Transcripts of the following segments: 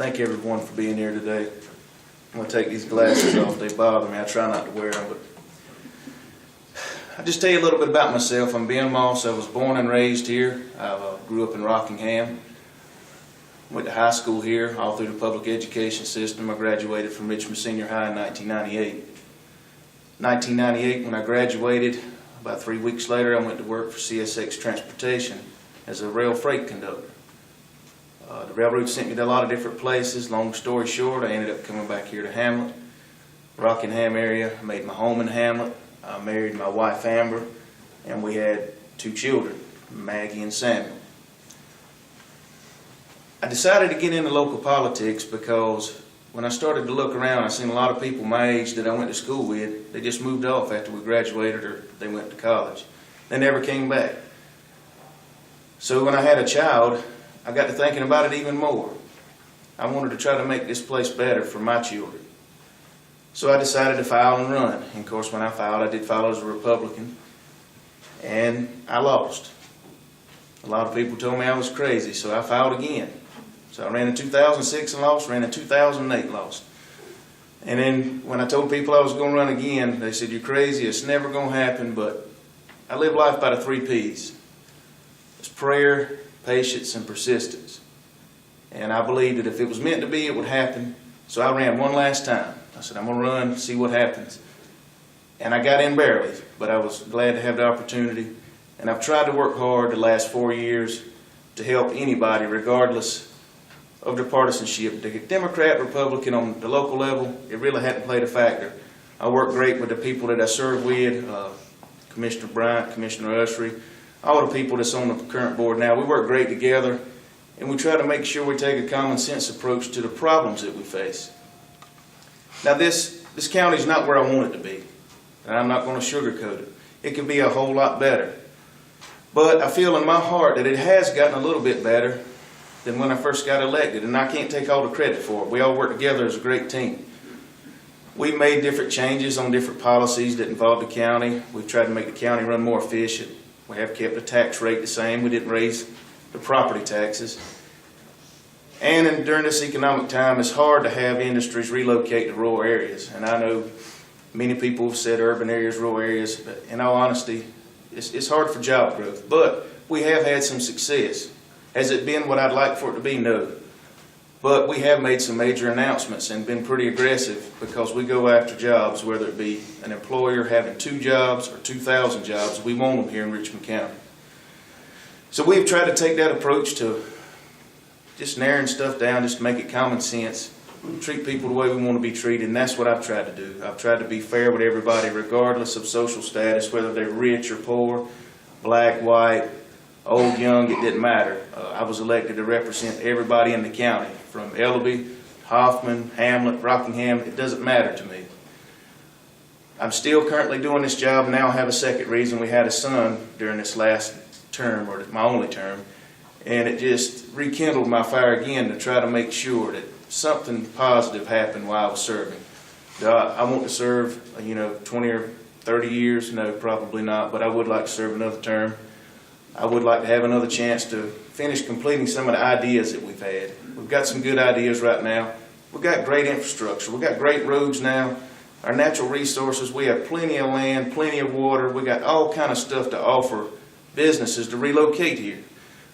Thank everyone for being here today. I'm going to take these glasses off. They bother me. I try not to wear them, but I'll just tell you a little bit about myself. I'm Ben Moss. I was born and raised here. I grew up in Rockingham. Went to high school here, all through the public education system. I graduated from Richmond Senior High in 1998. 1998, when I graduated, about 3 weeks later, I went to work for CSX Transportation as a rail freight conductor. The railroad sent me to a lot of different places. Long story short, I ended up coming back here to Hamlet, Rockingham area. I made my home in Hamlet. I married my wife Amber, and we had 2 children, Maggie and Samuel. I decided to get into local politics because when I started to look around, I seen a lot of people my age that I went to school with. They just moved off after we graduated or they went to college. They never came back. So when I had a child, I got to thinking about it even more. I wanted to try to make this place better for my children. So I decided to file and run. And of course, when I filed, I did file as a Republican. And I lost. A lot of people told me I was crazy, so I filed again. So I ran in 2006 and lost, ran in 2008 and lost. And then when I told people I was going to run again, they said, "You're crazy, it's never going to happen." But I live life by the 3 P's. It's prayer, patience, and persistence. And I believed that if it was meant to be, it would happen. So I ran one last time. I said, I'm going to run, see what happens. And I got in barely, but I was glad to have the opportunity. And I've tried to work hard the last 4 years to help anybody, regardless of their partisanship. The Democrat, Republican, on the local level, it really hadn't played a factor. I work great with the people that I serve with, Commissioner Bryant, Commissioner Usry, all the people that's on the current board now. We work great together, and we try to make sure we take a common sense approach to the problems that we face. Now this county is not where I want it to be, and I'm not going to sugarcoat it. It can be a whole lot better. But I feel in my heart that it has gotten a little bit better than when I first got elected, and I can't take all the credit for it. We all work together as a great team. We've made different changes on different policies that involve the county. We've tried to make the county run more efficient. We have kept the tax rate the same. We didn't raise the property taxes. And during this economic time, it's hard to have industries relocate to rural areas. And I know many people have said urban areas, rural areas, but in all honesty, it's hard for job growth. But we have had some success. Has it been what I'd like for it to be? No. But we have made some major announcements and been pretty aggressive because we go after jobs, whether it be an employer having 2 jobs or 2,000 jobs. We want them here in Richmond County. So we've tried to take that approach to just narrowing stuff down, just to make it common sense, treat people the way we want to be treated, and that's what I've tried to do. I've tried to be fair with everybody regardless of social status, whether they're rich or poor, black, white, old, young, it didn't matter. I was elected to represent everybody in the county, from Ellaby, Hoffman, Hamlet, Rockingham. It doesn't matter to me. I'm still currently doing this job. Now I have a second reason. We had a son during this last term, or my only term, and it just rekindled my fire again to try to make sure that something positive happened while I was serving. I want to serve, 20 or 30 years. No, probably not, but I would like to serve another term. I would like to have another chance to finish completing some of the ideas that we've had. We've got some good ideas right now. We've got great infrastructure. We've got great roads now. Our natural resources, we have plenty of land, plenty of water. We got all kind of stuff to offer businesses to relocate here.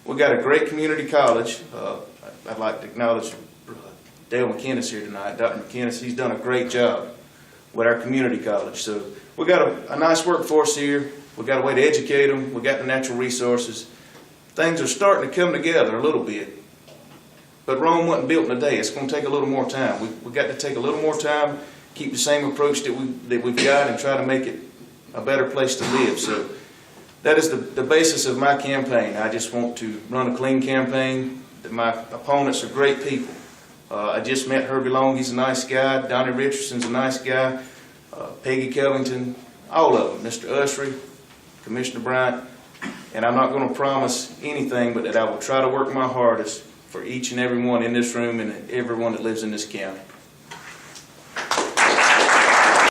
We've got a great community college. I'd like to acknowledge Dale McKinnis here tonight. Dr. McKinnis, he's done a great job with our community college. So we've got a nice workforce here. We've got a way to educate them. We've got the natural resources. Things are starting to come together a little bit. But Rome wasn't built in a day. It's going to take a little more time. We've got to take a little more time, keep the same approach that we've got, and try to make it a better place to live. So that is the basis of my campaign. I just want to run a clean campaign. My opponents are great people. I just met Herbie Long. He's a nice guy. Donnie Richardson's a nice guy. Peggy Covington, all of them. Mr. Usry, Commissioner Bryant. And I'm not going to promise anything, but that I will try to work my hardest for each and every one in this room and everyone that lives in this county.